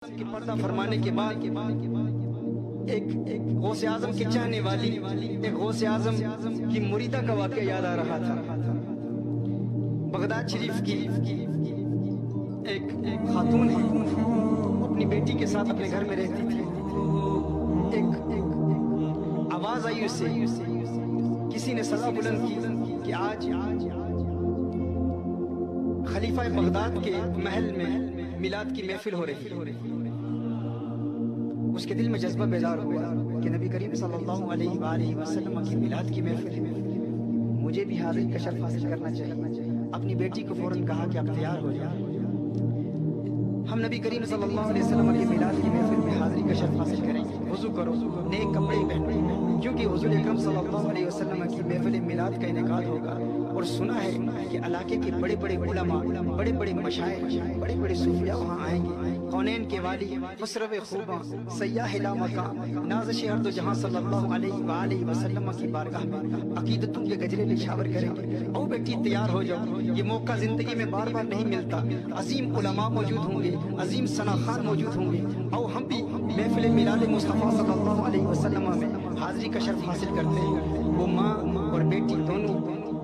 کی پردہ فرمانے کے بعد ایک غوث اعظم کے چاہنے والی ایک غوث اعظم کی مریدہ کا واقعہ یاد آ رہا تھا۔ بغداد شریف کی ایک خاتون ہے، اپنی بیٹی کے ساتھ اپنے گھر میں رہتی تھی۔ ایک آواز آئی اس سے، کسی نے صدا بلند کی کہ آج خلیفہ بغداد کے محل میں میلاد کی محفل ہو رہی ہے۔ اس کے دل میں جذبہ بیدار ہوا کہ نبی کریم صلی اللہ علیہ وآلہ وسلم کی میلاد کی محفل ہے، مجھے بھی حاضری کا شرف حاصل کرنا چاہیے۔ اپنی بیٹی کو فوراً کہا کہ آپ تیار ہو جائیں، ہم نبی کریم صلی اللہ علیہ وسلم کی میلاد کی محفل میں حاضری کا شرف حاصل کریں گے۔ وضو کرو، نیک کپڑے پہنو، کیونکہ حضور اکرم صلی اللہ علیہ وسلم کی محفل میلاد کا انعقاد ہوگا۔ اور سنا ہے کہ علاقے کے بڑے بڑے علماء، بڑے بڑے مشائخ، بڑے بڑے صوفیاء وہاں آئیں گے۔ کونین کے والی، خسرو خوباں، سیاح لا مکان، نازش ارض و جہاں صلی اللہ علیہ وآلہ وسلم کی بارگاہ میں عقیدتوں کے گجرے نشاور کریں گے۔ او بیٹی تیار ہو جاؤ، یہ موقع زندگی میں بار بار نہیں ملتا۔ عظیم علماء موجود ہوں گے، عظیم ثناخان موجود ہوں گے۔ او ہم بھی محفل میلاد مصطفیٰ صلی اللہ علیہ وسلم میں حاضری کا شرف حاصل کرتے ہیں۔ وہ ماں اور بیٹی دونوں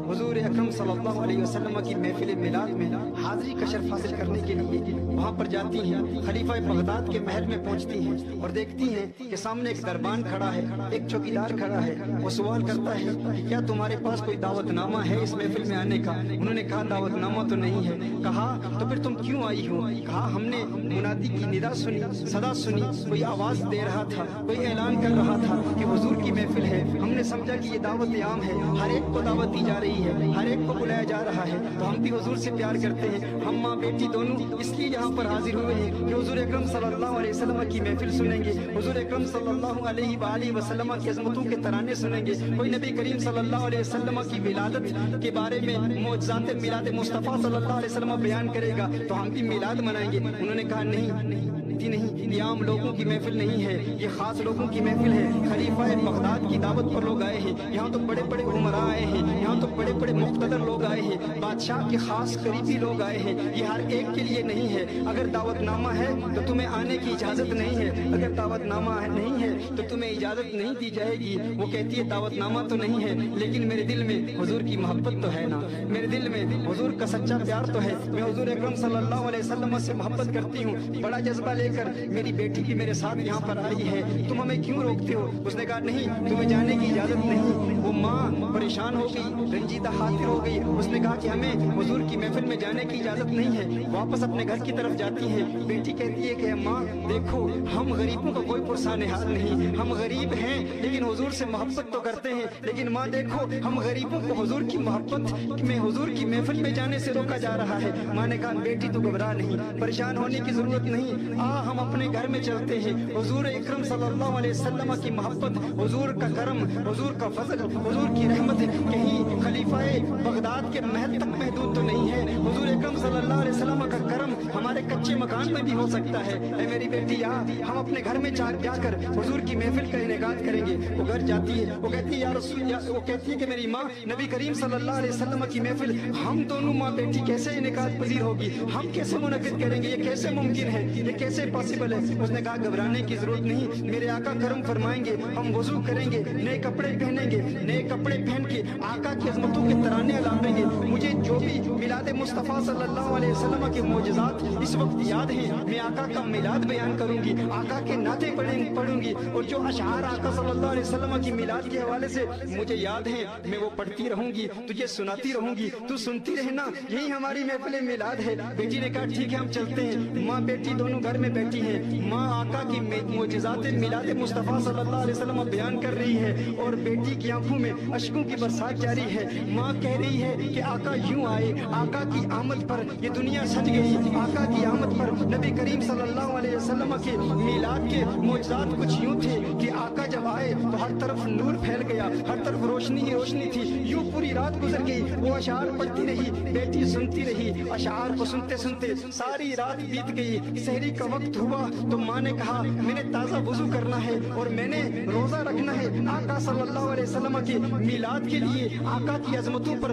حضور اکرم صلی اللہ علیہ وسلم کی محفل میلاد میں حاضری کا شرف حاصل کرنے کے لیے وہاں پر جاتی ہیں۔ خلیفہ بغداد کے محل میں پہنچتی ہیں اور دیکھتی ہیں کہ سامنے ایک دربان کھڑا ہے، ایک چوکیدار کھڑا ہے۔ وہ سوال کرتا ہے کہ کیا تمہارے پاس کوئی دعوت نامہ ہے اس محفل میں آنے کا؟ انہوں نے کہا دعوت نامہ تو نہیں ہے۔ کہا تو پھر تم کیوں آئی ہو؟ کہا ہم نے منادی کی ندا سنی، صدا سنی، کوئی آواز دے رہا تھا، کوئی اعلان کر رہا تھا کہ حضور کی محفل ہے۔ ہم نے سمجھا کہ یہ دعوت عام ہے، ہر ایک کو دعوت دی جا رہی ہے، ہر ایک کو بلایا جا رہا ہے، تو ہم بھی حضور سے پیار کرتے ہیں۔ ہم ماں بیٹی دونوں اس لیے یہاں پر حاضر ہوئے ہیں کہ حضور اکرم صلی اللہ علیہ وسلم کی محفل سنیں گے، حضور اکرم صلی اللہ علیہ وآلہ وسلم کی عظمتوں کے ترانے سنیں گے، کوئی نبی کریم صلی اللہ علیہ وسلم کی ولادت کے بارے میں معجزات میلاد مصطفیٰ صلی اللہ علیہ وسلم بیان کرے گا تو ہم بھی میلاد منائیں گے۔ انہوں نے کہا نہیں، یہ عام لوگوں کی محفل نہیں ہے، یہ خاص لوگوں کی محفل ہے۔ خلیفہ بغداد کی دعوت پر لوگ آئے ہیں، یہاں تو بڑے بڑے عمراء آئے ہیں، یہاں تو بڑے بڑے مقتدر لوگ آئے ہیں، بادشاہ کے خاص قریبی لوگ آئے ہیں، یہ ہر ایک کے لیے نہیں ہے۔ اگر دعوت نامہ ہے تو تمہیں آنے کی اجازت نہیں ہے، اگر دعوت نامہ نہیں ہے تو تمہیں اجازت نہیں دی جائے گی۔ وہ کہتی ہے دعوت نامہ تو نہیں ہے، لیکن میرے دل میں حضور کی محبت تو ہے نا، میرے دل میں حضور کا سچا پیار تو ہے، میں حضور اکرم صلی اللہ علیہ وسلم سے محبت کرتی ہوں۔ بڑا جذبہ لے کر میری بیٹی بھی میرے ساتھ یہاں پر آئی ہے، تم ہمیں کیوں روکتے ہو؟ اس نے کہا نہیں، تمہیں جانے کی اجازت نہیں۔ وہ ماں پریشان ہو گئی، رنجیدہ خاطر ہو گئی، اس نے کہا کہ ہمیں حضور کی محفل میں جانے کی اجازت نہیں ہے۔ واپس اپنے گھر کی طرف جاتی ہے، بیٹی کہتی ہے کہ ماں دیکھو، ہم غریبوں کا کوئی پرسان حال نہیں، ہم غریب ہیں لیکن حضور سے محبت تو کرتے ہیں، لیکن ماں دیکھو ہم غریبوں کو حضور کی محبت میں حضور کی محفل میں جانے سے روکا جا رہا ہے۔ ماں نے کہا بیٹی تو گھبرا نہیں، پریشان ہونے کی ضرورت نہیں، ہم اپنے گھر میں چلتے ہیں۔ حضور اکرم صلی اللہ علیہ وسلم کی محبت، حضور کا کرم، حضور کا فضل، حضور کی رحمت کہیں خلیفہ بغداد کے محل تک محدود تو نہیں ہے۔ حضور اکرم صلی اللہ علیہ وسلم کا کرم ہمارے کچے مکان میں بھی ہو سکتا ہے۔ اے میری بیٹی ہم اپنے گھر میں جا کر حضور کی محفل کا انعقاد کریں گے۔ وہ گھر جاتی ہے، وہ کہتی ہے یا رسول اللہ، وہ کہتی ہے کہ میری ماں نبی کریم صلی اللہ علیہ وسلم کی محفل ہم دونوں ماں بیٹی کیسے انعقاد پذیر ہوگی؟ ہم کیسے منعقد کریں گے؟ یہ کیسے ممکن ہے؟ یہ کیسے پاسبل ہے؟ اس نے کہا گھبرانے کی ضرورت نہیں، میرے آقا کرم فرمائیں گے، ہم وضو کریں گے، نئے کپڑے پہنیں گے، نئے کپڑے پہن کے آقا کی عظمتوں کے ترانے الاپیں گے۔ مجھے جو بھی میلاد مصطفیٰ صلی اللہ علیہ وسلم کے معجزات اس وقت یاد ہیں، میں آقا کا میلاد بیان کروں گی، آقا کے نعتیں پڑھوں گی، اور جو اشعار آقا صلی اللہ علیہ وسلم کی میلاد کے حوالے سے مجھے یاد ہیں میں وہ پڑھتی رہوں گی، تجھے سناتی رہوں گی، تو سنتی رہنا، یہی ہماری محفل میلاد ہے۔ بیٹی نے کہا ٹھیک ہے ہم چلتے ہیں۔ ماں بیٹی دونوں گھر میں بیٹھی ہیں، ماں آقا کی معجزات میلاد مصطفیٰ صلی اللہ علیہ وسلم بیان کر رہی ہے اور بیٹی کی آنکھوں میں اشکوں کی برسات جاری ہے۔ ماں کہہ رہی ہے کہ آقا یوں آئے، آقا کی آمد پر یہ دنیا سج گئی، آقا کی آمد پر نبی کریم صلی اللہ علیہ وسلم کے میلاد کے معجزات کچھ یوں تھے کہ آقا جب آئے تو ہر طرف نور پھیل گیا، ہر طرف روشنی ہی روشنی تھی۔ یوں پوری رات گزر گئی، وہ اشعار پڑھتی رہی، بیٹی سنتی رہی، اشعار کو سنتے سنتے ساری رات بیت گئی۔ سحری کا وقت ہوا تو ماں نے کہا میں نے تازہ وضو کرنا ہے اور میں نے روزہ رکھنا ہے، آقا صلی اللہ علیہ وسلم کے میلاد کے لیے، آقا کی عظمتوں پر